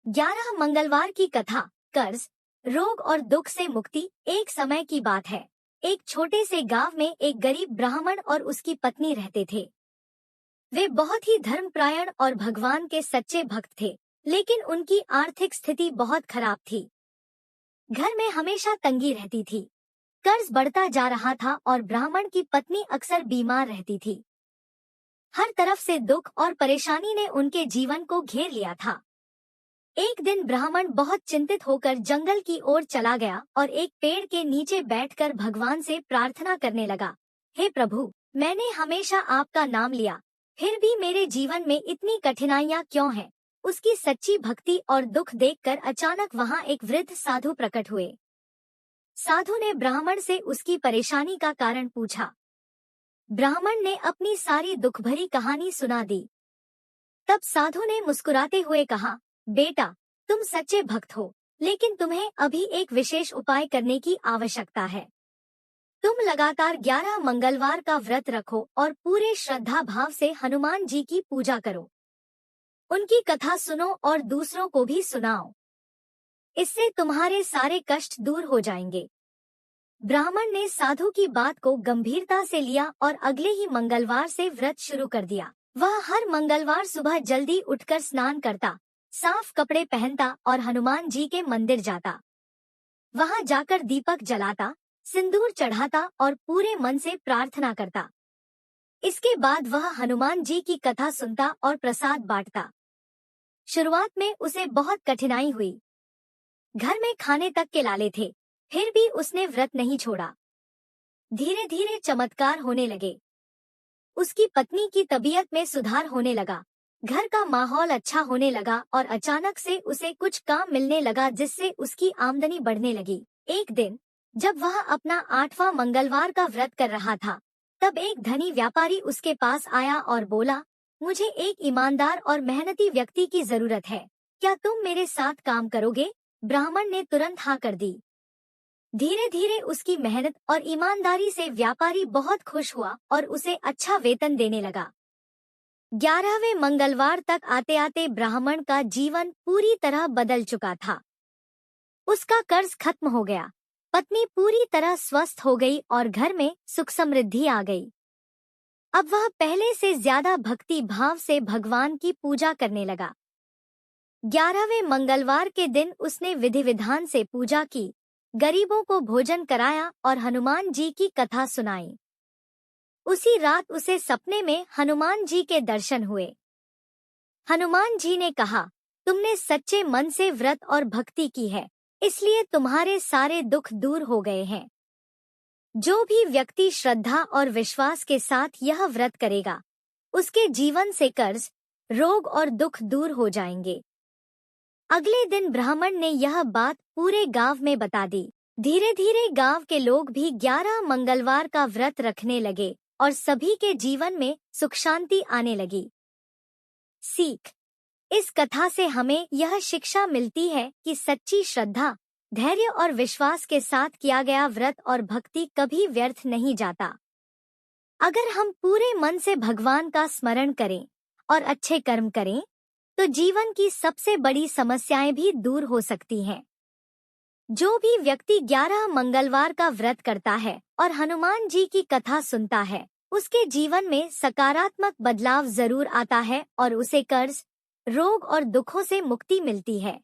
11 मंगलवार की कथा। कर्ज, रोग और दुख से मुक्ति। एक समय की बात है। एक छोटे से गांव में एक गरीब ब्राह्मण और उसकी पत्नी रहते थे। वे बहुत ही धर्मपरायण और भगवान के सच्चे भक्त थे, लेकिन उनकी आर्थिक स्थिति बहुत खराब थी। घर में हमेशा तंगी रहती थी। कर्ज बढ़ता जा रहा था और ब्राह्मण की पत्नी अक्सर बीमार रहती थी। हर तरफ से दुख और परेशानी ने उनके जीवन को घेर लिया था। एक दिन ब्राह्मण बहुत चिंतित होकर जंगल की ओर चला गया और एक पेड़ के नीचे बैठकर भगवान से प्रार्थना करने लगा। हे प्रभु, मैंने हमेशा आपका नाम लिया, फिर भी मेरे जीवन में इतनी कठिनाइयाँ क्यों हैं? उसकी सच्ची भक्ति और दुख देखकर अचानक वहाँ एक वृद्ध साधु प्रकट हुए। साधु ने ब्राह्मण से उसकी परेशानी का कारण पूछा। ब्राह्मण ने अपनी सारी दुख भरी कहानी सुना दी। तब साधु ने मुस्कुराते हुए कहा, बेटा, तुम सच्चे भक्त हो, लेकिन तुम्हें अभी एक विशेष उपाय करने की आवश्यकता है। तुम लगातार 11 मंगलवार का व्रत रखो और पूरे श्रद्धा भाव से हनुमान जी की पूजा करो। उनकी कथा सुनो और दूसरों को भी सुनाओ। इससे तुम्हारे सारे कष्ट दूर हो जाएंगे। ब्राह्मण ने साधु की बात को गंभीरता से लिया और अगले ही मंगलवार से व्रत शुरू कर दिया। वह हर मंगलवार सुबह जल्दी उठकर स्नान करता, साफ कपड़े पहनता और हनुमान जी के मंदिर जाता। वहां जाकर दीपक जलाता, सिंदूर चढ़ाता और पूरे मन से प्रार्थना करता। इसके बाद वह हनुमान जी की कथा सुनता और प्रसाद बांटता। शुरुआत में उसे बहुत कठिनाई हुई। घर में खाने तक के लाले थे, फिर भी उसने व्रत नहीं छोड़ा। धीरे धीरे चमत्कार होने लगे। उसकी पत्नी की तबीयत में सुधार होने लगा, घर का माहौल अच्छा होने लगा और अचानक से उसे कुछ काम मिलने लगा जिससे उसकी आमदनी बढ़ने लगी। एक दिन जब वह अपना 8वां मंगलवार का व्रत कर रहा था, तब एक धनी व्यापारी उसके पास आया और बोला, मुझे एक ईमानदार और मेहनती व्यक्ति की जरूरत है, क्या तुम मेरे साथ काम करोगे? ब्राह्मण ने तुरंत हाँ कर दी। धीरे धीरे उसकी मेहनत और ईमानदारी से व्यापारी बहुत खुश हुआ और उसे अच्छा वेतन देने लगा। 11वें मंगलवार तक आते आते ब्राह्मण का जीवन पूरी तरह बदल चुका था। उसका कर्ज खत्म हो गया, पत्नी पूरी तरह स्वस्थ हो गई और घर में सुख समृद्धि आ गई। अब वह पहले से ज्यादा भक्ति भाव से भगवान की पूजा करने लगा। 11वें मंगलवार के दिन उसने विधि विधान से पूजा की, गरीबों को भोजन कराया और हनुमान जी की कथा सुनाई। उसी रात उसे सपने में हनुमान जी के दर्शन हुए। हनुमान जी ने कहा, तुमने सच्चे मन से व्रत और भक्ति की है, इसलिए तुम्हारे सारे दुख दूर हो गए हैं। जो भी व्यक्ति श्रद्धा और विश्वास के साथ यह व्रत करेगा, उसके जीवन से कर्ज, रोग और दुख दूर हो जाएंगे। अगले दिन ब्राह्मण ने यह बात पूरे गांव में बता दी। धीरे धीरे गांव के लोग भी 11 मंगलवार का व्रत रखने लगे और सभी के जीवन में सुख शांति आने लगी। सीख, इस कथा से हमें यह शिक्षा मिलती है कि सच्ची श्रद्धा, धैर्य और विश्वास के साथ किया गया व्रत और भक्ति कभी व्यर्थ नहीं जाता। अगर हम पूरे मन से भगवान का स्मरण करें और अच्छे कर्म करें, तो जीवन की सबसे बड़ी समस्याएं भी दूर हो सकती हैं। जो भी व्यक्ति 11 मंगलवार का व्रत करता है और हनुमान जी की कथा सुनता है, उसके जीवन में सकारात्मक बदलाव जरूर आता है और उसे कर्ज, रोग और दुखों से मुक्ति मिलती है।